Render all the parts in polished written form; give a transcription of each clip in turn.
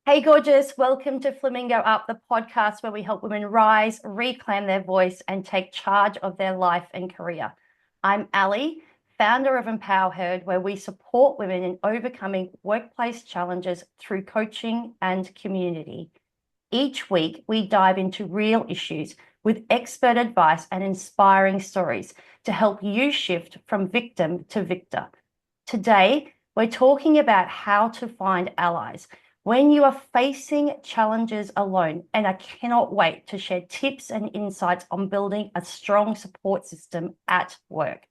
Hey, gorgeous. Welcome to Flamingo Up, the podcast where we help women rise, reclaim their voice, and take charge of their life and career. I'm Allie, founder of Empower Her, where we support women in overcoming workplace challenges through coaching and community. Each week, we dive into real issues with expert advice and inspiring stories to help you shift from victim to victor. Today, we're talking about how to find allies when you are facing challenges alone, and I cannot wait to share tips and insights on building a strong support system at work.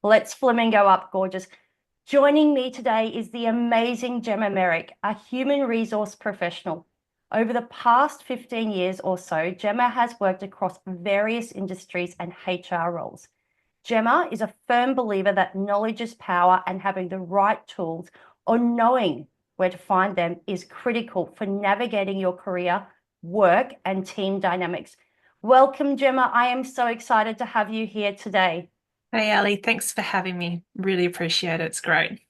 Let's flamingo up, gorgeous. Joining me today is the amazing Gemma Merrick, a human resource professional. Over the past 15 years or so, Gemma has worked across various industries and HR roles. Gemma is a firm believer that knowledge is power, and having the right tools or knowing where to find them is critical for navigating your career, work, and team dynamics. Welcome, Gemma. I am so excited to have you here today. Hey, Allie, thanks for having me. Really appreciate it. It's great.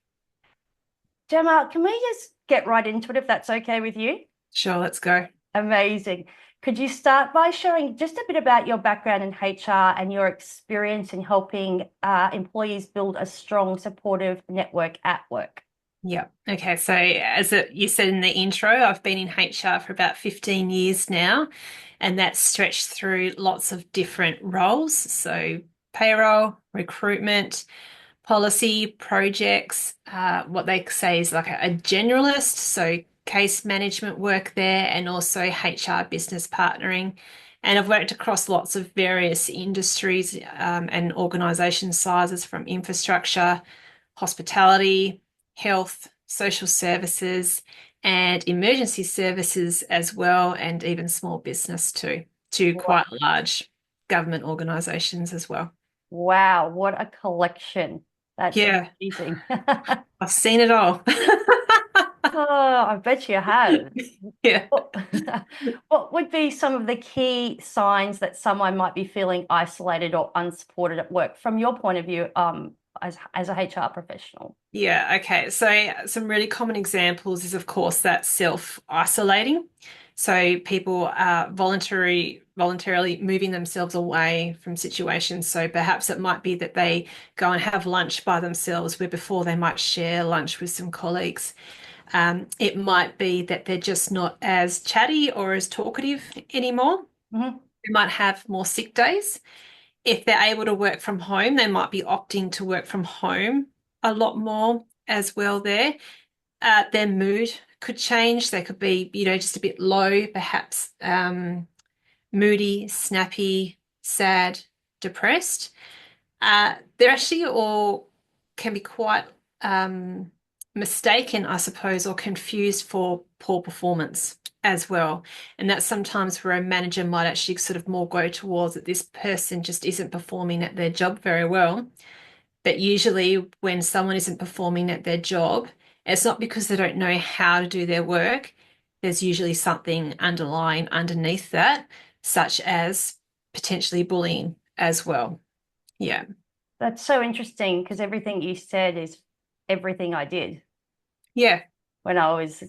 Gemma, can we just get right into it if that's okay with you? Sure, let's go. Amazing. Could you start by sharing just a bit about your background in HR and your experience in helping employees build a strong, supportive network at work? Yeah. Okay. So, you said in the intro, I've been in HR for about 15 years now, and that's stretched through lots of different roles. So, payroll, recruitment, policy, projects, what they say is like a generalist. So, case management work there, and also HR business partnering. And I've worked across lots of various industries and organisation sizes from infrastructure, hospitality, health, social services, and emergency services as well, and even small business too, to quite large government organisations as well. Wow, what a collection. That's Yeah, amazing. I've seen it all. Oh, I bet you have. Yeah. What, what would be some of the key signs that someone might be feeling isolated or unsupported at work from your point of view, as a HR professional? Yeah, okay. So some really common examples is of course that self-isolating. So people are voluntarily moving themselves away from situations. So perhaps it might be that they go and have lunch by themselves where before they might share lunch with some colleagues. It might be that they're just not as chatty or as talkative anymore. Mhm. They might have more sick days. If they're able to work from home, they might be opting to work from home a lot more as well there. Their mood could change. They could be, just a bit low, perhaps moody, snappy, sad, depressed. They're actually all can be quite mistaken, I suppose, or confused for poor performance as well. And that's sometimes where a manager might actually sort of more go towards that this person just isn't performing at their job very well. But usually, when someone isn't performing at their job, it's not because they don't know how to do their work. There's usually something underlying underneath that, such as potentially bullying as well. Yeah. That's so interesting because everything you said is everything I did Yeah. when I was,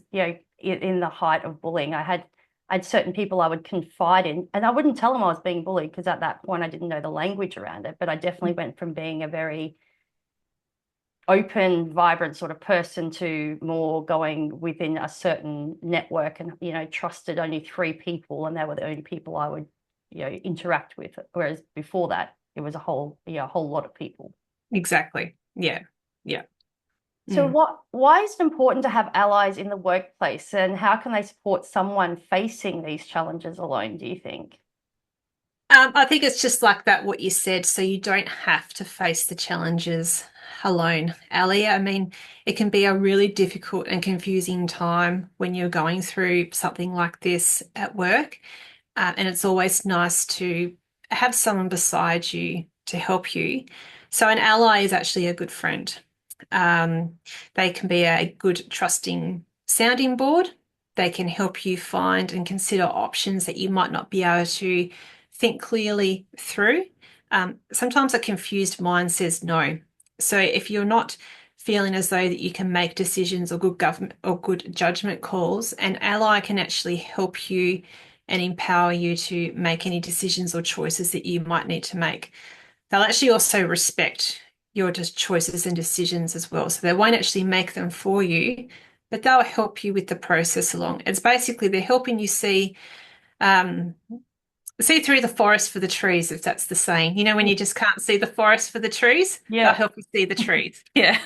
in the height of bullying. I had certain people I would confide in, and I wouldn't tell them I was being bullied because at that point I didn't know the language around it. But I definitely went from being a very open, vibrant sort of person to more going within a certain network and, trusted only three people, and they were the only people I would, interact with. Whereas before that, it was a whole lot of people. Exactly. Yeah. Yeah. So Mm. why is it important to have allies in the workplace, and how can they support someone facing these challenges alone, do you think? I think it's just like that, what you said. So you don't have to face the challenges alone, Allie. I mean, it can be a really difficult and confusing time when you're going through something like this at work. And it's always nice to have someone beside you to help you. So an ally is actually a good friend. Um, they can be a good, trusting sounding board. They can help you find and consider options that you might not be able to think clearly through. Sometimes a confused mind says no. So if you're not feeling as though that you can make decisions or good government or good judgment calls. And Ally can actually help you and empower you to make any decisions or choices that you might need to make. They'll actually also respect your just choices and decisions as well. So they won't actually make them for you, but they'll help you with the process along. It's basically they're helping you um, see through the forest for the trees, if that's the saying. You know, when you just can't see the forest for the trees, they'll Yeah. help you see the trees. Yeah.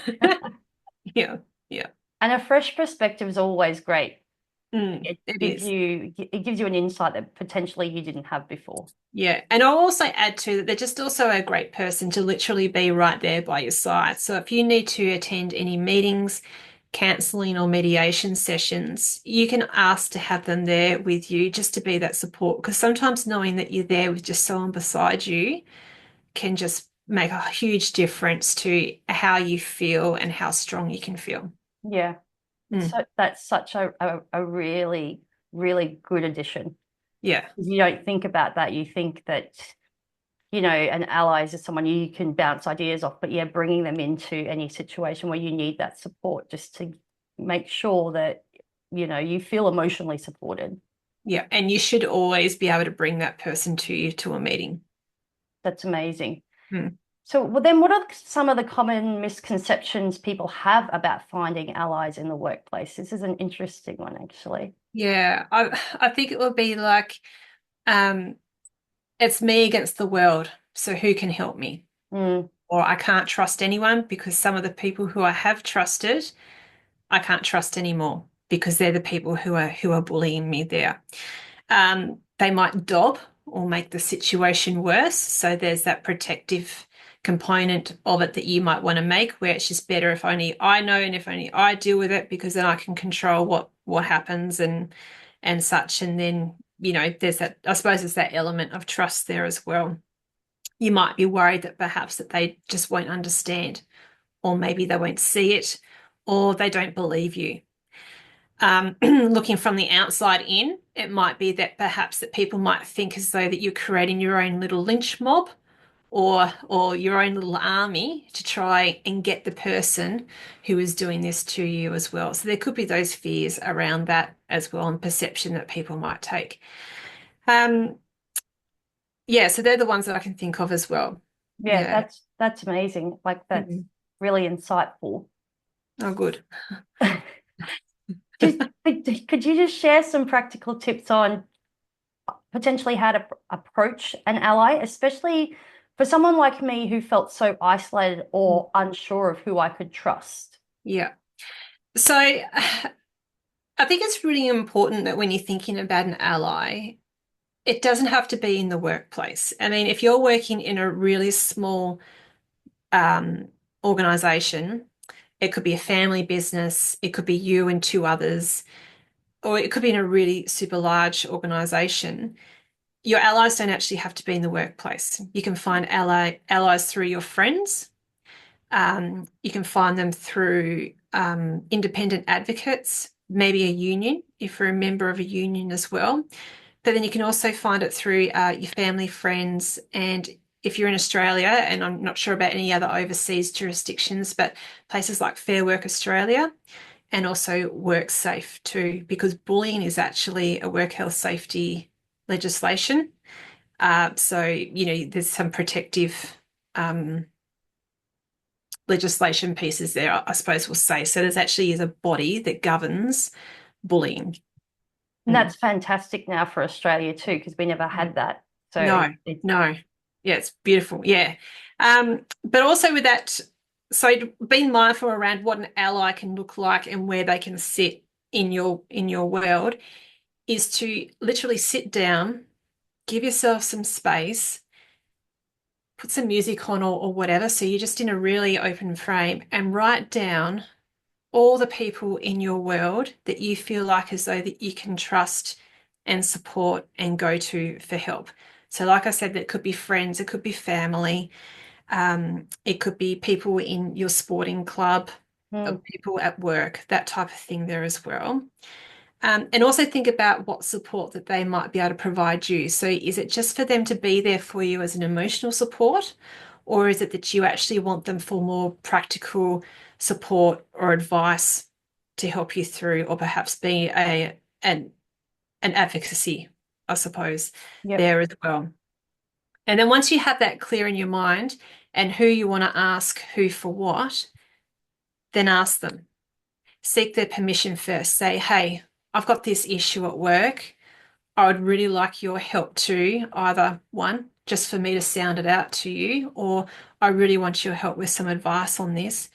Yeah. Yeah. And a fresh perspective is always great. It It gives is. you it gives you an insight that potentially you didn't have before. Yeah. And I'll also add to that they're just also a great person to literally be right there by your side. So if you need to attend any meetings, counseling or mediation sessions, you can ask to have them there with you just to be that support. Because sometimes knowing that you're there with just someone beside you can just make a huge difference to how you feel and how strong you can feel. Yeah. Mm, So that's such a really, really good addition. yeah. You don't think about that. You think that, an ally is someone you can bounce ideas off, but yeah, bringing them into any situation where you need that support just to make sure that, you feel emotionally supported. Yeah. And you should always be able to bring that person to you to a meeting. That's amazing. Mm. So, well, then what are some of the common misconceptions people have about finding allies in the workplace? This is an interesting one, actually. Yeah. I think it would be like, um, it's me against the world. So who can help me? Mm, Or I can't trust anyone because some of the people who I have trusted, I can't trust anymore because they're the people who are bullying me there. They might dob or make the situation worse. So there's that protective component of it that you might want to make where it's just better if only I know and if only I deal with it because then I can control what happens and such. And then, there's that, I suppose there's that element of trust there as well. You might be worried that perhaps that they just won't understand, or maybe they won't see it, or they don't believe you. Looking from the outside in, it might be that perhaps that people might think as though that you're creating your own little lynch mob or your own little army to try and get the person who is doing this to you as well. So there could be those fears around that as well and perception that people might take. Um, yeah, so they're the ones that I can think of as well. yeah, Yeah. that's amazing. Like that's Mhm. really insightful. Oh, good. Could you just share some practical tips on potentially how to approach an ally, especially for someone like me who felt so isolated or unsure of who I could trust? Yeah. So I think it's really important that when you're thinking about an ally, it doesn't have to be in the workplace. I mean, if you're working in a really small organization, it could be a family business, it could be you and two others, or it could be in a really super large organization. Your allies don't actually have to be in the workplace. You can find allies through your friends. You can find them through independent advocates, maybe a union, if you're a member of a union as well. But then you can also find it through your family, friends, and if you're in Australia, and I'm not sure about any other overseas jurisdictions, but places like Fair Work Australia and also WorkSafe too, because bullying is actually a work health safety legislation. So, there's some protective legislation pieces there, I suppose we'll say. So there's actually is a body that governs bullying. And Mm. that's fantastic now for Australia too, because we never had that. So No, no. Yeah, it's beautiful. Yeah. But also with that, so being mindful around what an ally can look like and where they can sit in your world is to literally sit down, give yourself some space, put some music on or whatever. So you're just in a really open frame and write down all the people in your world that you feel like as though that you can trust and support and go to for help. So, like I said, that could be friends, it could be family, it could be people in your sporting club, mm, people at work, that type of thing there as well. And also think about what support that they might be able to provide you. So, is it just for them to be there for you as an emotional support, or is it that you actually want them for more practical, support or advice to help you through, or perhaps be an advocacy, I suppose, Yep. there as well. And then once you have that clear in your mind and who you want to ask who for what, then ask them. Seek their permission first. Say, hey, I've got this issue at work. I would really like your help too. Either one, just for me to sound it out to you, or I really want your help with some advice on this.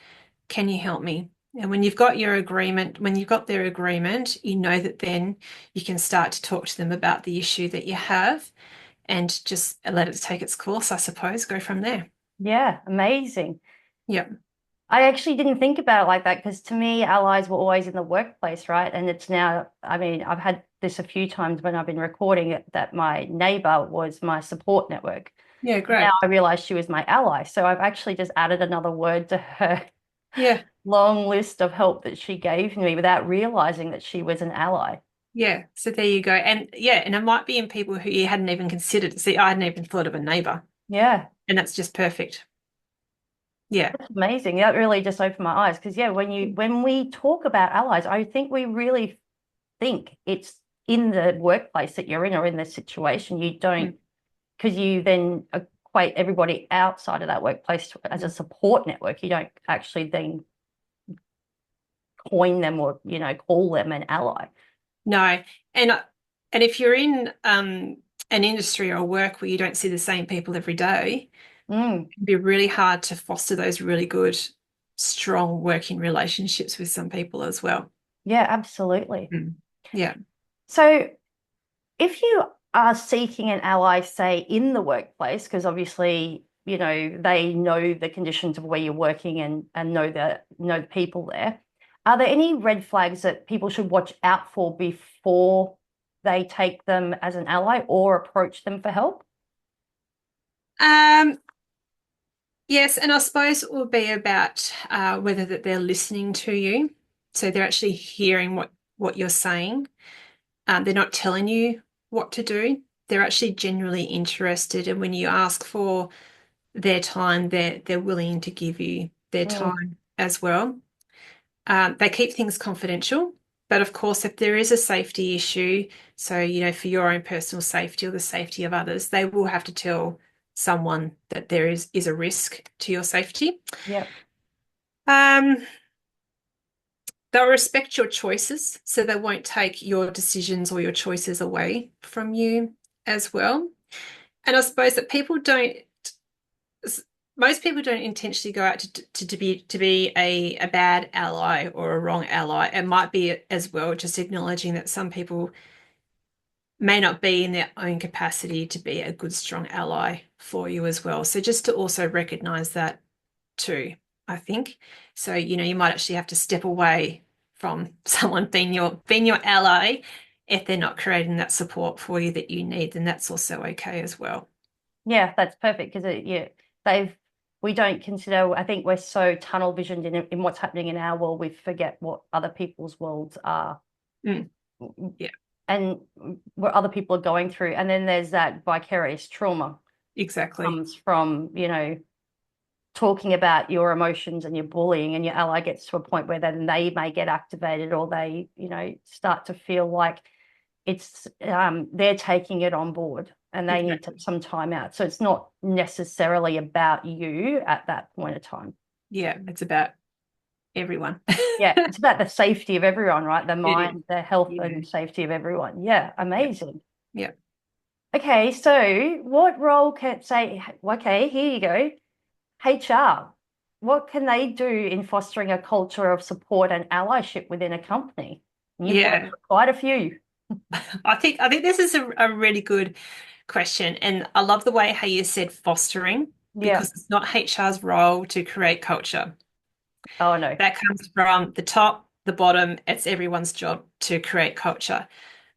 Can you help me? And when you've got your agreement, when you've got their agreement, you know that then you can start to talk to them about the issue that you have and just let it take its course, I suppose, go from there. Yeah, amazing. Yep. I actually didn't think about it like that because to me, allies were always in the workplace, right? And it's now, I mean, I've had this a few times when I've been recording it that my neighbor was my support network. Yeah, Now great. I realize she was my ally. So I've actually just added another word to her Yeah. long list of help that she gave me without realizing that she was an ally. Yeah. So there you go. And yeah, and it might be in people who you hadn't even considered. See, I hadn't even thought of a neighbor, Yeah, and that's just perfect. Yeah. that's amazing. That really just opened my eyes because yeah, when we talk about allies, I think we really think it's in the workplace that you're in or in the situation. You don't Mm. because you then equate everybody outside of that workplace as a support network. You don't actually then coin them or call them an ally. No. And if you're in an industry or work where you don't see the same people every day, Mm, it can be really hard to foster those really good, strong working relationships with some people as well. yeah, absolutely. Mm. Yeah. So if you are seeking an ally, say in the workplace, because obviously, they know the conditions of where you're working and know the people there, are there any red flags that people should watch out for before they take them as an ally or approach them for help? Um, yes, and I suppose it will be about whether that they're listening to you. So they're actually hearing what you're saying. They're not telling you what to do. They're actually genuinely interested, and when you ask for their time, they're willing to give you their Mm, time as well. They keep things confidential, but of course, if there is a safety issue, so for your own personal safety or the safety of others, they will have to tell someone that there is a risk to your safety. yep. Um, they'll respect your choices, so they won't take your decisions or your choices away from you as well. And I suppose that most people don't intentionally go out to be a bad ally or a wrong ally. It might be as well just acknowledging that some people may not be in their own capacity to be a good, strong ally for you as well. So just to also recognize that too, I think. So, you might actually have to step away from someone being your ally if they're not creating that support for you that you need, then that's also okay as well. Yeah, that's perfect because yeah, they've we don't consider. I think we're so tunnel visioned in what's happening in our world, we forget what other people's worlds are Mm, yeah, and what other people are going through. And then there's that vicarious trauma exactly. comes from, talking about your emotions and your bullying, and your ally gets to a point where then they may get activated or they, start to feel like it's they're taking it on board and they need Exactly. some time out. So it's not necessarily about you at that point of time. Yeah, it's about everyone. Yeah, it's about the safety of everyone, right? The It is. mind, the health Yeah. and safety of everyone. Yeah, Yeah. amazing. Yeah. Okay, so what role can say, okay, here you go. HR, what can they do in fostering a culture of support and allyship within a company? You've worked Yeah. for quite a few. I think this is a really good question. And I love the way how you said fostering, Yeah. because it's not HR's role to create culture. Oh no. That comes from the top, the bottom. It's everyone's job to create culture.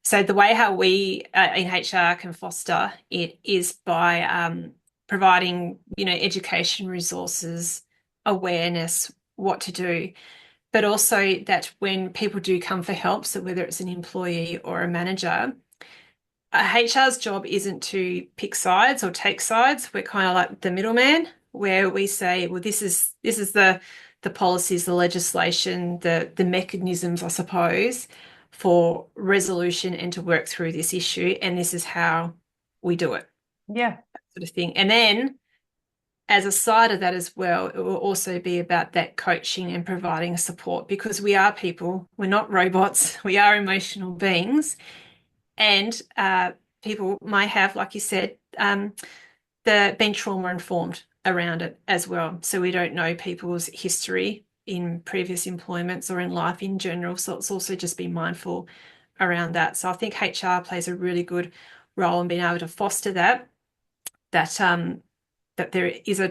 So the way how we in HR can foster it is by providing, education resources, awareness, what to do, but also that when people do come for help, so whether it's an employee or a manager, HR's job isn't to pick sides or take sides. We're kind of like the middleman. where we say, well, this is the policies, the legislation, the mechanisms, I suppose, for resolution and to work through this issue, and this is how we do it, Yeah. sort of thing. And then as a side of that as well, it will also be about that coaching and providing support because we are people, we're not robots, we are emotional beings. And people might have, like you said, been trauma informed around it as well. So we don't know people's history in previous employments or in life in general. So it's also just be mindful around that. So I think HR plays a really good role in being able to foster that there is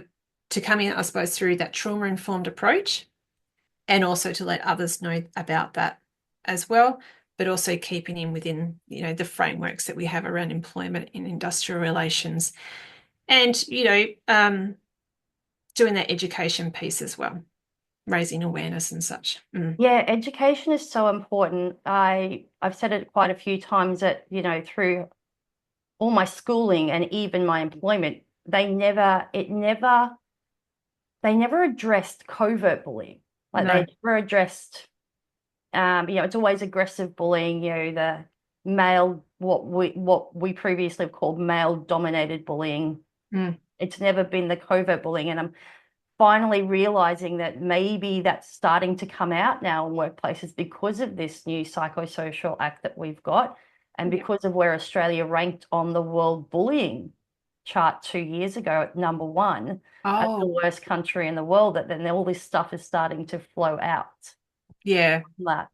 to come in, I suppose, through that trauma informed approach and also to let others know about that as well, but also keeping in within, the frameworks that we have around employment and industrial relations and, doing that education piece as well, raising awareness and such. Yeah, education is so important. I've said it quite a few times that, through all my schooling and even my employment, they never addressed covert bullying. Like No. they never addressed, it's always aggressive bullying, the male, what we previously have called male dominated bullying. Mm. It's never been the covert bullying. And I'm finally realizing that maybe that's starting to come out now in workplaces because of this new psychosocial act that we've got and Yeah. because of where Australia ranked on the world bullying chart 2 years ago at #1 as the Oh, worst country in the world, that then all this stuff is starting to flow out. yeah. That.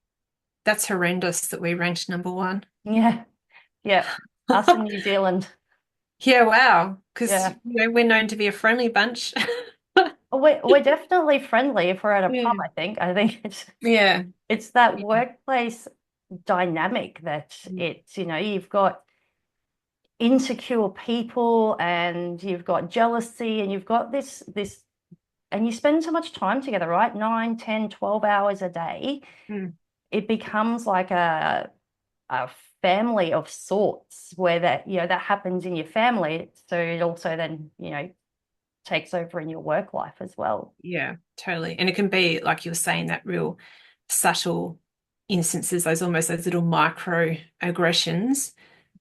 That's horrendous that we ranked #1. Yeah, yeah. Us in New Zealand. Yeah, wow. Because Yeah. we're known to be a friendly bunch. We're definitely friendly if we're at a pub, Yeah. I think. I think Yeah. it's that workplace dynamic that it's, you've got insecure people and you've got jealousy and you've got this and you spend so much time together, right? 9, 10, 12 hours a day. Mm. It becomes like a family of sorts where that happens in your family. So it also then, takes over in your work life as well. Yeah, totally. And it can be, like you were saying, that real subtle instances, those little micro aggressions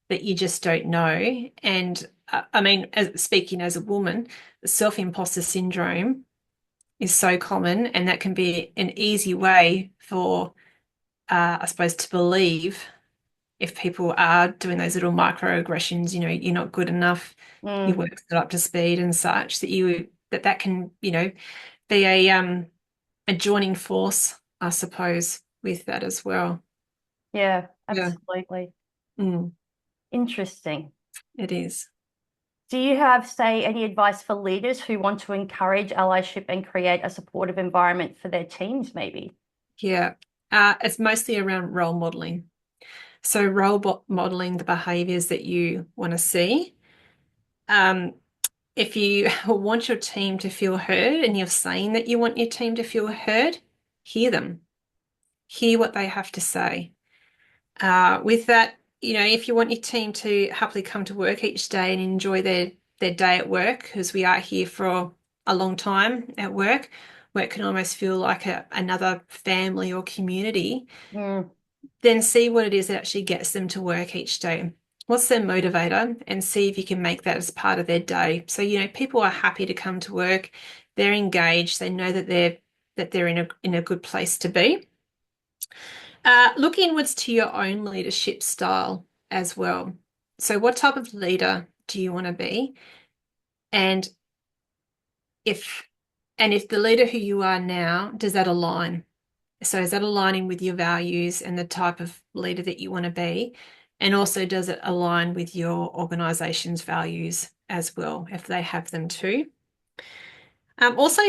that you just don't know. And I mean, speaking as a woman, the self-imposter syndrome is so common, and that can be an easy way for, I suppose, to believe if people are doing those little microaggressions, you're not good enough, your Mm, work's not up to speed and such, that can, be a joining force, I suppose, with that as well. yeah, Yeah. absolutely. Mm, Interesting. it is. Do you have, say, any advice for leaders who want to encourage allyship and create a supportive environment for their teams, maybe? Yeah. It's mostly around role modeling. So modeling the behaviors that you want to see. Um, if you want your team to feel heard and you're saying that you want your team to feel heard, hear them, hear what they have to say. With that, if you want your team to happily come to work each day and enjoy their day at work, because we are here for a long time at work, where it can almost feel like another family or community, Mm, then see what it is that actually gets them to work each day. What's their motivator, and see if you can make that as part of their day. So, people are happy to come to work, they're engaged, they know that they're in a good place to be. Look inwards to your own leadership style as well. So, what type of leader do you want to be? And if if the leader who you are now, does that align? So, is that aligning with your values and the type of leader that you want to be? And also, does it align with your organization's values as well, if they have them too? Also,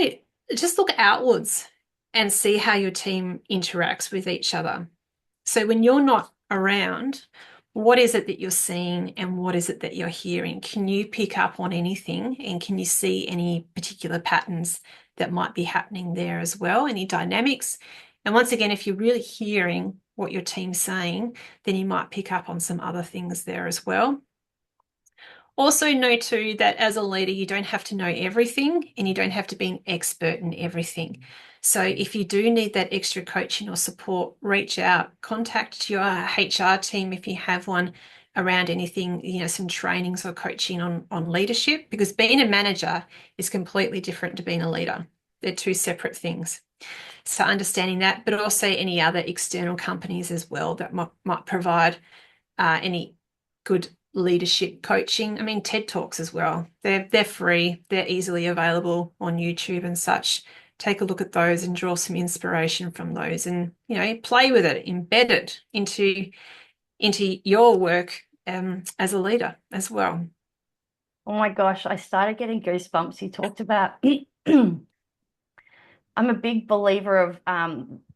just look outwards and see how your team interacts with each other. So when you're not around, what is it that you're seeing and what is it that you're hearing? Can you pick up on anything and can you see any particular patterns that might be happening there as well? Any dynamics? And once again, if you're really hearing what your team's saying, then you might pick up on some other things there as well. Also know too that as a leader, you don't have to know everything and you don't have to be an expert in everything. So if you do need that extra coaching or support, reach out, contact your HR team if you have one around anything, some trainings or coaching on leadership, because being a manager is completely different to being a leader. They're two separate things. So understanding that, but also any other external companies as well that might provide any good leadership coaching. I mean, TED Talks as well. They're free. They're easily available on YouTube and such. Take a look at those and draw some inspiration from those, and play with it, embed it into your work as a leader as well. Oh my gosh, I started getting goosebumps. You talked about I'm a big believer of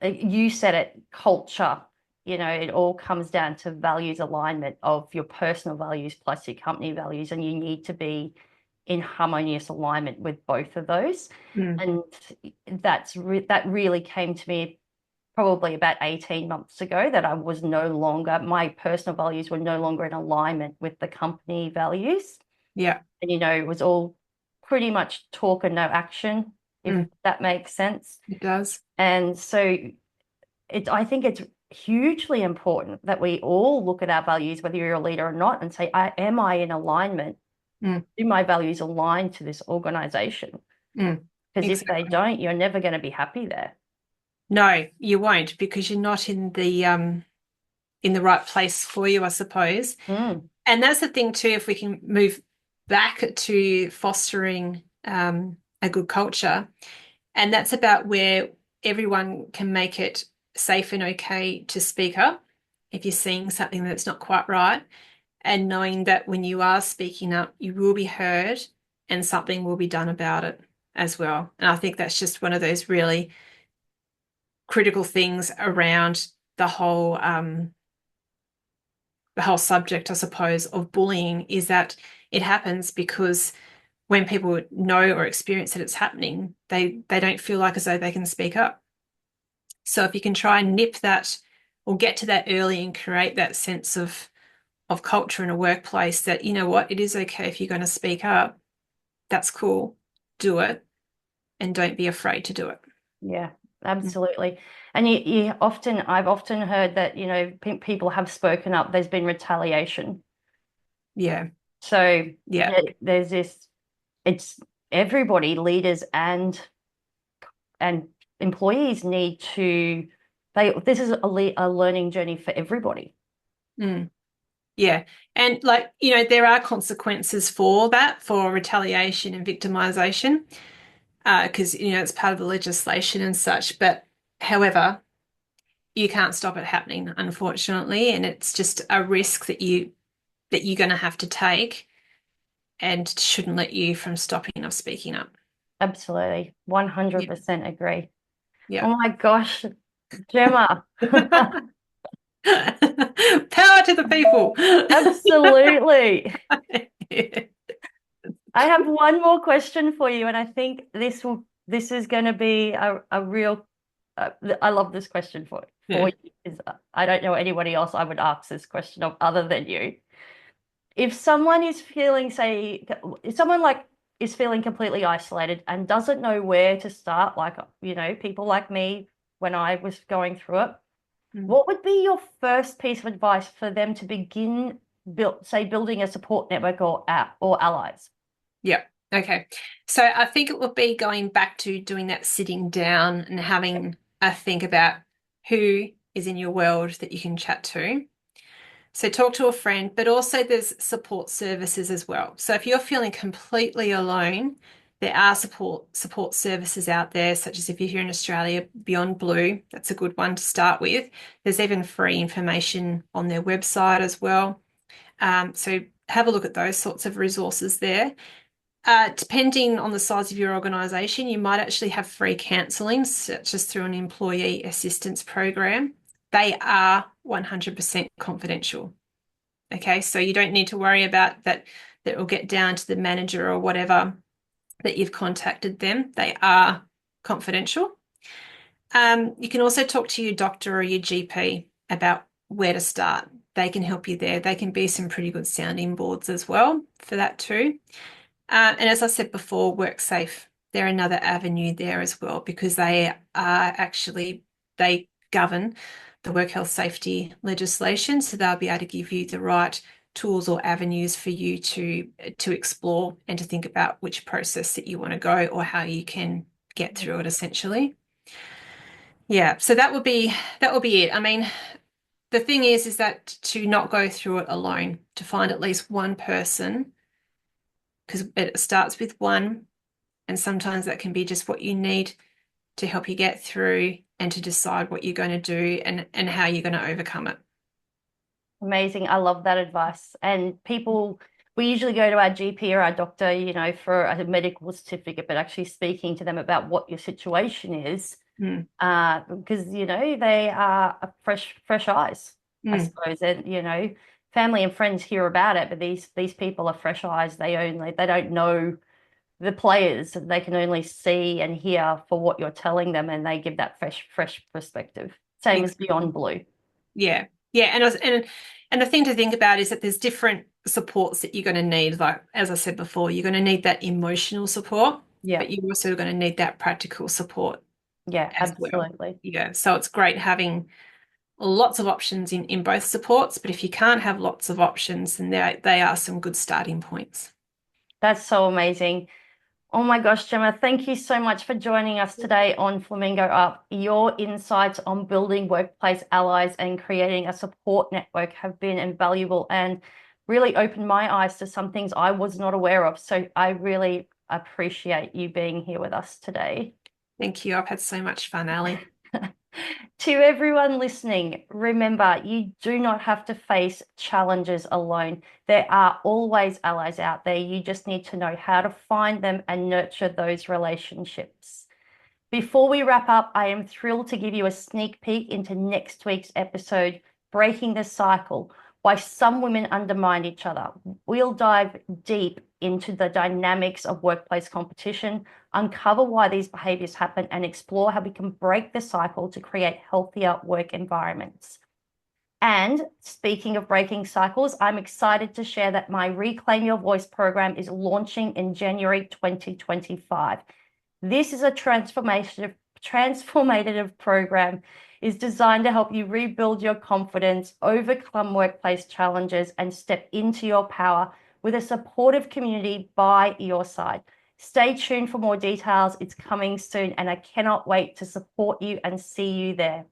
you said it, culture. It all comes down to values alignment of your personal values plus your company values, and you need to be in harmonious alignment with both of those. Mm. And that really came to me probably about 18 months ago, that I was no longer, my personal values were no longer in alignment with the company values. Yeah, And, it was all pretty much talk and no action, if that makes sense. it does. And so I think it's hugely important that we all look at our values, whether you're a leader or not, and say, am I in alignment? Mm. Do my values align to this organization? Mm. Because if they Exactly. don't, you're never going to be happy there. No, you won't, because you're not in the right place for you, I suppose. Mm, And that's the thing too, if we can move back to fostering a good culture, and that's about where everyone can make it safe and okay to speak up if you're seeing something that's not quite right, and knowing that when you are speaking up, you will be heard and something will be done about it as well. And I think that's just one of those really critical things around the whole subject, I suppose, of bullying, is that it happens because when people know or experience that it's happening, they don't feel like as though they can speak up. So if you can try and nip that or get to that early and create that sense of culture in a workplace, that what, it is okay if you're going to speak up. That's cool. Do it, and don't be afraid to do it. yeah, absolutely. And I've often heard that, people have spoken up, there's been retaliation. Yeah. So Yeah. there's this, it's everybody, leaders and employees need to, this is a learning journey for everybody. Mm. Yeah. And there are consequences for that, for retaliation and victimization, because, it's part of the legislation and such. But however, you can't stop it happening, unfortunately. And it's just a risk that you're going to have to take, and shouldn't let you from stopping or speaking up. Absolutely. Yeah. 100% agree. Yeah. Oh my gosh, Gemma. Power to the people. Absolutely. Yeah. I have one more question for you, and I think this is going to be a real. I love this question for Yeah. you. I don't know anybody else I would ask this question of other than you. If someone is feeling, say, if someone like is feeling completely isolated and doesn't know where to start, like people like me when I was going through it, Mm. what would be your first piece of advice for them to begin building a support network or allies? Yeah. Okay. So I think it would be going back to doing that sitting down and having a think about who is in your world that you can chat to. So talk to a friend, but also there's support services as well. So if you're feeling completely alone, there are support services out there, such as, if you're here in Australia, Beyond Blue, that's a good one to start with. There's even free information on their website as well. So have a look at those sorts of resources there. Depending on the size of your organisation, you might actually have free counselling, such as through an employee assistance program. They are 100% confidential. Okay, so you don't need to worry about that, that will get down to the manager or whatever, that you've contacted them. They are confidential. You can also talk to your doctor or your GP about where to start. they can help you there. They can be some pretty good sounding boards as well for that too. And as I said before, WorkSafe, they're another avenue there as well because they govern the work health safety legislation. So they'll be able to give you the right tools or avenues for you to explore and to think about which process that you want to go or how you can get through it essentially. Yeah, so that would be it. I mean, the thing is that to not go through it alone, to find at least one person, because it starts with one, and sometimes that can be just what you need to help you get through and to decide what you're going to do and how you're going to overcome it. Amazing. I love that advice. And we usually go to our GP or our doctor, for a medical certificate, but actually speaking to them about what your situation is, Mm. because, they are fresh eyes, I suppose. And, family and friends hear about it, but these people are fresh eyes. They don't know the players. They can only see and hear for what you're telling them, and they give that fresh perspective. Same as Exactly. Beyond Blue. Yeah. Yeah. And the thing to think about is that there's different supports that you're going to need. Like, as I said before, you're going to need that emotional support, Yeah. but you're also going to need that practical support Yeah, as well. absolutely. Yeah. So it's great having lots of options in both supports, but if you can't have lots of options, then they are some good starting points. That's so amazing. Oh my gosh, Gemma, thank you so much for joining us today on Flamingo Up. Your insights on building workplace allies and creating a support network have been invaluable and really opened my eyes to some things I was not aware of. So I really appreciate you being here with us today. Thank you. I've had so much fun, Allie. To everyone listening, remember, you do not have to face challenges alone. There are always allies out there. You just need to know how to find them and nurture those relationships. Before we wrap up, I am thrilled to give you a sneak peek into next week's episode, Breaking the Cycle, Why Some Women Undermine Each Other. We'll dive deep into the dynamics of workplace competition, uncover why these behaviors happen, and explore how we can break the cycle to create healthier work environments. And speaking of breaking cycles, I'm excited to share that my Reclaim Your Voice program is launching in January 2025. This is a transformative program is designed to help you rebuild your confidence, overcome workplace challenges, and step into your power with a supportive community by your side. Stay tuned for more details. It's coming soon, and I cannot wait to support you and see you there.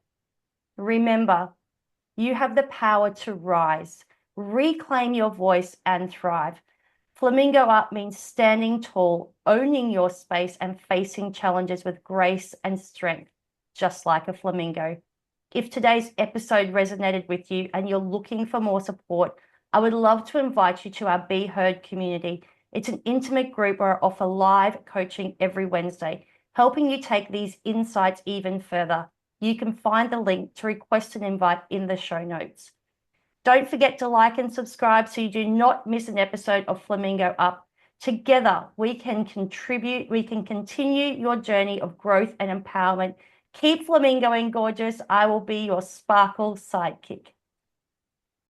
Remember, you have the power to rise, reclaim your voice, and thrive. Flamingo Up means standing tall, owning your space, and facing challenges with grace and strength, just like a flamingo. If today's episode resonated with you and you're looking for more support, I would love to invite you to our Be Heard community. It's an intimate group where I offer live coaching every Wednesday, helping you take these insights even further. You can find the link to request an invite in the show notes. Don't forget to like and subscribe so you do not miss an episode of Flamingo Up. Together, we can continue your journey of growth and empowerment. Keep flamingoing, gorgeous. I will be your sparkle sidekick.